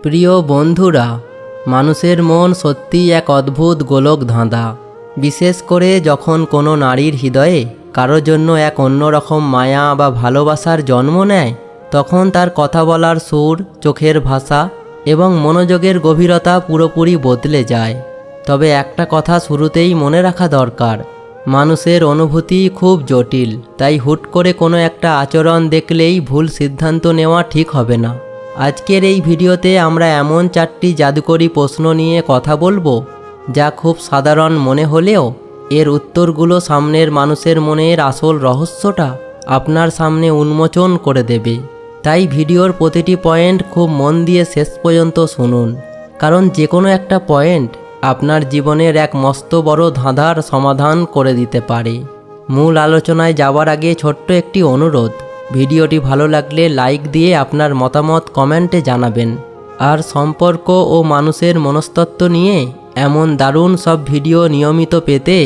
প্রিয় বন্ধুরা, মানুষের মন সত্যিই এক অদ্ভুত গোলক ধাঁধা। বিশেষ করে যখন কোনো নারীর হৃদয়ে কারোর জন্য এক অন্যরকম মায়া বা ভালোবাসার জন্ম নেয়, তখন তার কথা বলার সুর, চোখের ভাষা এবং মনোযোগের গভীরতা পুরোপুরি বদলে যায়। তবে একটা কথা শুরুতেই মনে রাখা দরকার, মানুষের অনুভূতি খুব জটিল, তাই হুট করে কোনো একটা আচরণ দেখলেই ভুল সিদ্ধান্ত নেওয়া ঠিক হবে না। আজকের এই ভিডিওতে আমরা এমন 4টি জাদুকরী প্রশ্ন নিয়ে কথা বলবো, যা খুব সাধারণ মনে হলেও এর উত্তরগুলো সামনের মানুষের মনের আসল রহস্যটা আপনার সামনে উন্মোচন করে দেবে। তাই ভিডিওর প্রতিটি পয়েন্ট খুব মন দিয়ে শেষ পর্যন্ত শুনুন, কারণ যে কোনো একটা পয়েন্ট আপনার জীবনের এক মস্ত বড় ধাঁধার সমাধান করে দিতে পারে। মূল আলোচনায় যাওয়ার আগে ছোট্ট একটি অনুরোধ, ভিডিওটি ভালো লাগলে লাইক দিয়ে আপনার মতামত কমেন্টে জানাবেন। আর সম্পর্ক ও মানুষের মনস্তত্ত্ব নিয়ে এমন দারুণ সব ভিডিও নিয়মিত পেতে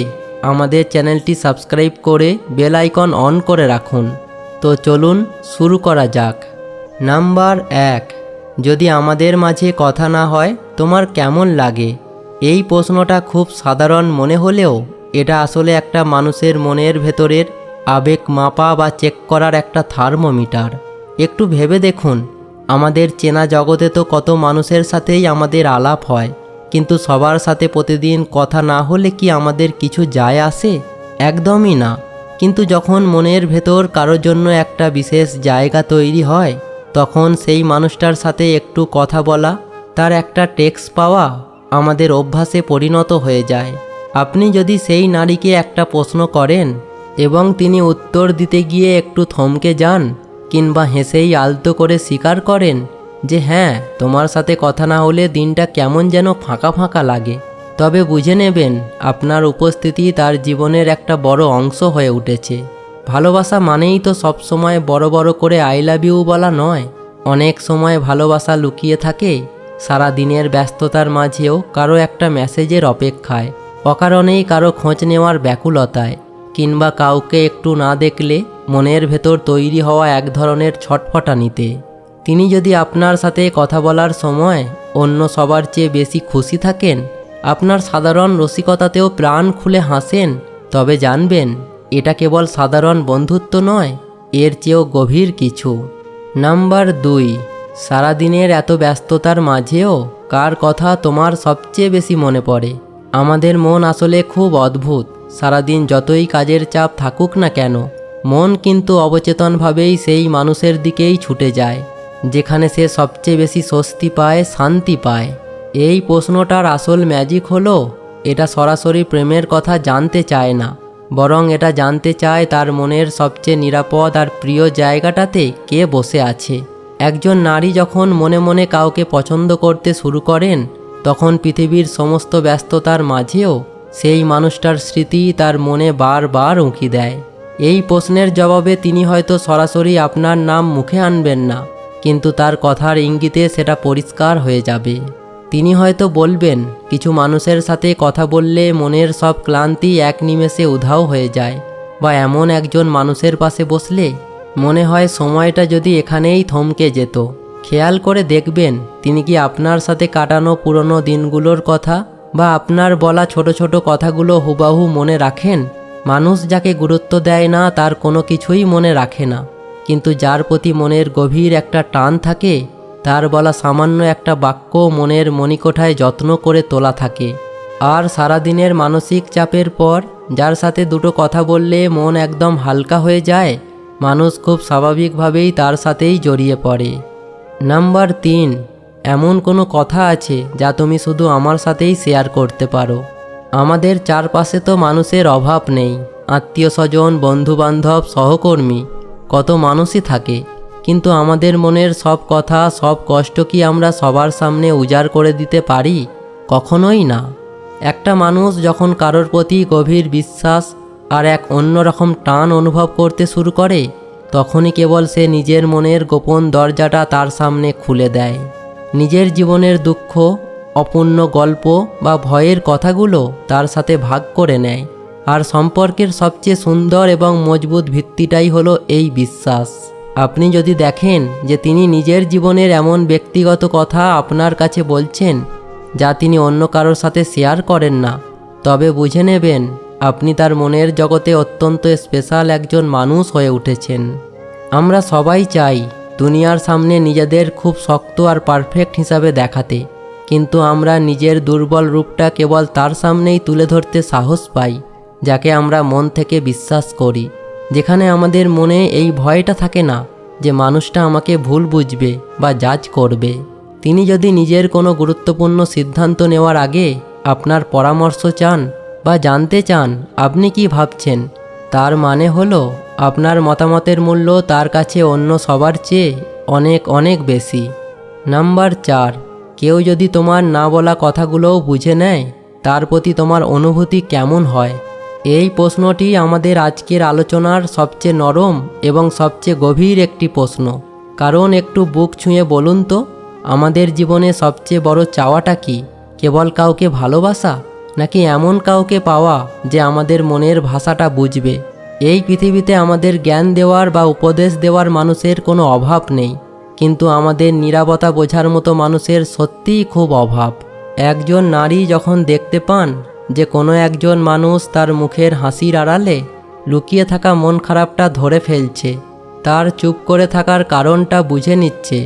আমাদের চ্যানেলটি সাবস্ক্রাইব করে বেল আইকন অন করে রাখুন। তো চলুন শুরু করা যাক। নাম্বার 1, যদি আমাদের মাঝে কথা না হয় তোমার কেমন লাগে? এই প্রশ্নটা খুব সাধারণ মনে হলেও এটা আসলে একটা মানুষের মনের ভেতরের আবেগ মাপা বা চেক করার একটা থার্মোমিটার। একটু ভেবে দেখুন, আমাদের চেনা জগতে তো কত মানুষের সাথেই আমাদের আলাপ হয়, কিন্তু সবার সাথে প্রতিদিন কথা না হলে কি আমাদের কিছু যায় আসে? একদমই না। কিন্তু যখন মনের ভেতর কারোর জন্য একটা বিশেষ জায়গা তৈরি হয়, তখন সেই মানুষটার সাথে একটু কথা বলা, তার একটা টেক্সট পাওয়া আমাদের অভ্যাসে পরিণত হয়ে যায়। আপনি যদি সেই নারীকে একটা প্রশ্ন করেন এবং তিনি উত্তর দিতে গিয়ে একটু থমকে যান, কিংবা হেসেই আলতো করে স্বীকার করেন যে হ্যাঁ, তোমার সাথে কথা না হলে দিনটা কেমন যেন ফাঁকা ফাঁকা লাগে, তবে বুঝে নেবেন আপনার উপস্থিতি তার জীবনের একটা বড় অংশ হয়ে উঠেছে। ভালোবাসা মানেই তো সবসময় বড় বড় করে আই লাভ ইউ বলা নয়। অনেক সময় ভালোবাসা লুকিয়ে থাকে সারা দিনের ব্যস্ততার মাঝেও কারো একটা মেসেজের অপেক্ষায়, অকারণেই কারো খোঁজ নেওয়ার ব্যাকুলতায়, কিংবা কাউকে একটু না দেখলে মনের ভেতর তৈরি হওয়া এক ধরনের ছটফটানিতে। তিনি যদি আপনার সাথে কথা বলার সময় অন্য সবার চেয়ে বেশি খুশি থাকেন, আপনার সাধারণ রসিকতাতেও প্রাণ খুলে হাসেন, তবে জানবেন এটা কেবল সাধারণ বন্ধুত্ব নয়, এর চেয়েও গভীর কিছু। নাম্বার 2, সারাদিনের এত ব্যস্ততার মাঝেও কার কথা তোমার সবচেয়ে বেশি মনে পড়ে? আমাদের মন আসলে খুব অদ্ভুত। সারাদিন যতই কাজের চাপ থাকুক না কেন, মন কিন্তু অবচেতনভাবেই সেই মানুষের দিকেই ছুটে যায় যেখানে সে সবচেয়ে বেশি স্বস্তি পায়, শান্তি পায়। এই প্রশ্নটার আসল ম্যাজিক হলো, এটা সরাসরি প্রেমের কথা জানতে চায় না, বরং এটা জানতে চায় তার মনের সবচেয়ে নিরাপদ আর প্রিয় জায়গাটাতে কে বসে আছে। একজন নারী যখন মনে মনে কাউকে পছন্দ করতে শুরু করেন, তখন পৃথিবীর সমস্ত ব্যস্ততার মাঝেও সেই মানুষটার স্মৃতি তার মনে বারবার উঁকি দেয়। এই প্রশ্নের জবাবে তিনি হয়তো সরাসরি আপনার নাম মুখে আনবেন না, কিন্তু তার কথার ইঙ্গিতে সেটা পরিষ্কার হয়ে যাবে। তিনি হয়তো বলবেন, কিছু মানুষের সাথে কথা বললে মনের সব ক্লান্তি এক নিমেষে উধাও হয়ে যায়, বা এমন একজন মানুষের পাশে বসলে মনে হয় সময়টা যদি এখানেই থমকে যেত। খেয়াল করে দেখবেন তিনি কি আপনার সাথে কাটানো পুরনো দিনগুলোর কথা বা আপনার বলা ছোট ছোট কথাগুলো হুবাহু মনে রাখেন। মানুষ যাকে গুরুত্ব দেয় না তার কোনো কিছুই মনে রাখে না, কিন্তু যার প্রতি মনের গভীর একটা টান থাকে, তার বলা সামান্য একটা বাক্য মনের মণিকোঠায় যত্ন করে তোলা থাকে। আর সারাদিনের মানসিক চাপের পর যার সাথে দুটো কথা বললে মন একদম হালকা হয়ে যায়, মানুষ খুব স্বাভাবিকভাবেই তার সাথেই জড়িয়ে পড়ে। নাম্বার 3, এমন কোনো কথা আছে যা তুমি শুধু আমার সাথেই শেয়ার করতে পারো? আমাদের চারপাশে তো মানুষের অভাব নেই। আত্মীয় স্বজন, বন্ধুবান্ধব, সহকর্মী, কত মানুষই থাকে, কিন্তু আমাদের মনের সব কথা, সব কষ্ট কি আমরা সবার সামনে উজাড় করে দিতে পারি? কখনোই না। একটা মানুষ যখন কারোর প্রতি গভীর বিশ্বাস আর এক অন্যরকম টান অনুভব করতে শুরু করে, তখনই কেবল সে নিজের মনের গোপন দরজাটা তার সামনে খুলে দেয়। নিজের জীবনের দুঃখ, অপূর্ণ গল্প বা ভয়ের কথাগুলো তার সাথে ভাগ করে নেয়। আর সম্পর্কের সবচেয়ে সুন্দর এবং মজবুত ভিত্তিটাই হলো এই বিশ্বাস। আপনি যদি দেখেন যে তিনি নিজের জীবনের এমন ব্যক্তিগত কথা আপনার কাছে বলছেন যা তিনি অন্য কারোর সাথে শেয়ার করেন না, তবে বুঝে নেবেন আপনি তার মনের জগতে অত্যন্ত স্পেশাল একজন মানুষ হয়ে উঠেছেন। আমরা সবাই চাই দুনিয়ার সামনে নিজেদের খুব শক্ত আর পারফেক্ট হিসাবে দেখাতে, কিন্তু আমরা নিজের দুর্বল রূপটা কেবল তার সামনেই তুলে ধরতে সাহস পাই যাকে আমরা মন থেকে বিশ্বাস করি, যেখানে আমাদের মনে এই ভয়টা থাকে না যে মানুষটা আমাকে ভুল বুঝবে বা জাজ করবে। তিনি যদি নিজের কোনো গুরুত্বপূর্ণ সিদ্ধান্ত নেওয়ার আগে আপনার পরামর্শ চান বা জানতে চান আপনি কি ভাবছেন, তার মানে হলো আপনার মতামতের মূল্য তার কাছে অন্য সবার চেয়ে অনেক অনেক বেশি। নাম্বার 4, কেউ যদি তোমার না বলা কথাগুলোও বুঝে নেয়, তার প্রতি তোমার অনুভূতি কেমন হয়? এই প্রশ্নটি আমাদের আজকের আলোচনার সবচেয়ে নরম এবং সবচেয়ে গভীর একটি প্রশ্ন। কারণ একটু বুক ছুঁয়ে বলুন তো, আমাদের জীবনে সবচেয়ে বড় চাওয়াটা কি? কেবল কাউকে ভালোবাসা, নাকি এমন কাউকে পাওয়া যে আমাদের মনের ভাষাটা বুঝবে? এই পৃথিবীতে আমাদের জ্ঞান দেওয়ার বা উপদেশ দেওয়ার মানুষের কোনো অভাব নেই, কিন্তু আমাদের নীরবতা বোঝার মতো মানুষের সত্যিই খুব অভাব। একজন নারী যখন দেখতে পান যে কোনো একজন মানুষ তার মুখের হাসির আড়ালে লুকিয়ে থাকা মন খারাপটা ধরে ফেলছে, তার চুপ করে থাকার কারণটা বুঝে নিচ্ছে,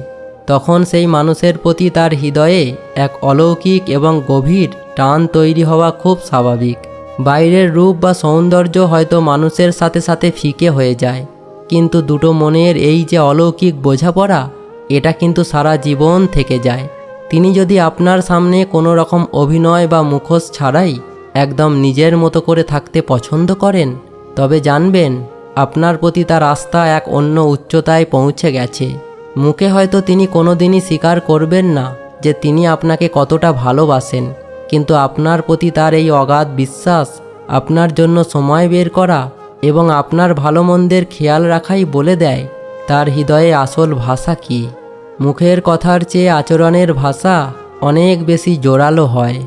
তখন সেই মানুষের প্রতি তার হৃদয়ে এক অলৌকিক এবং গভীর টান তৈরি হওয়া খুব স্বাভাবিক। বাইরের রূপ বা সৌন্দর্য হয়তো মানুষের সাথে সাথে ফিকে হয়ে যায়, কিন্তু দুটো মনের এই যে অলৌকিক বোঝাপড়া, এটা কিন্তু সারা জীবন থেকে যায়। তিনি যদি আপনার সামনে কোনো রকম অভিনয় বা মুখোশ ছাড়াই একদম নিজের মতো করে থাকতে পছন্দ করেন, তবে জানবেন আপনার প্রতি তার আস্থা এক অন্য উচ্চতায় পৌঁছে গেছে। মুখে হয়তো তিনি কোনোদিনই স্বীকার করবেন না যে তিনি আপনাকে কতটা ভালোবাসেন, কিন্তু আপনার প্রতি তার এই অগাধ বিশ্বাস, আপনার জন্য সময় বের করা এবং আপনার ভালো মন্দের খেয়াল রাখাই বলে দেয় তার হৃদয়ে আসল ভাষা কী। মুখের কথার চেয়ে আচরণের ভাষা অনেক বেশি জোরালো হয়।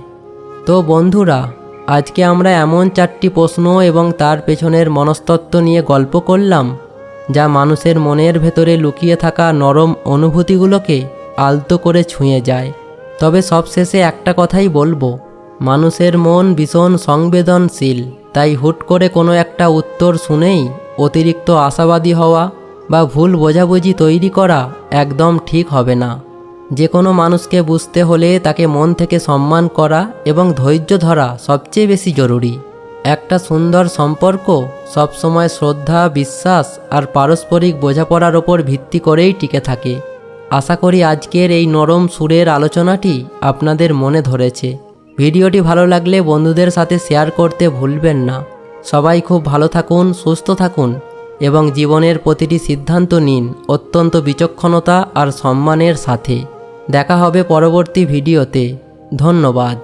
তো বন্ধুরা, আজকে আমরা এমন 4টি প্রশ্ন এবং তার পেছনের মনস্তত্ত্ব নিয়ে গল্প করলাম যা মানুষের মনের ভেতরে লুকিয়ে থাকা নরম অনুভূতিগুলোকে আলতো করে ছুঁয়ে যায়। তবে সবশেষে একটা কথাই বলবো, মানুষের মন ভীষণ সংবেদনশীল, তাই হুট করে কোনো একটা উত্তর শুনেই অতিরিক্ত আশাবাদী হওয়া বা ভুল বোঝাবুঝি তৈরি করা একদম ঠিক হবে না। যে কোনো মানুষকে বুঝতে হলে তাকে মন থেকে সম্মান করা এবং ধৈর্য ধরা সবচেয়ে বেশি জরুরি। একটা সুন্দর সম্পর্ক সবসময় শ্রদ্ধা, বিশ্বাস আর পারস্পরিক বোঝাপড়ার ওপর ভিত্তি করেই টিকে থাকে। আশা করি আজকের এই নরম সুরের আলোচনাটি আপনাদের মনে ধরেছে। ভিডিওটি ভালো লাগলে বন্ধুদের সাথে শেয়ার করতে ভুলবেন না। সবাই খুব ভালো থাকুন, সুস্থ থাকুন এবং জীবনের প্রতিটি সিদ্ধান্ত নিন অত্যন্ত বিচক্ষণতা আর সম্মানের সাথে। দেখা হবে পরবর্তী ভিডিওতে। ধন্যবাদ।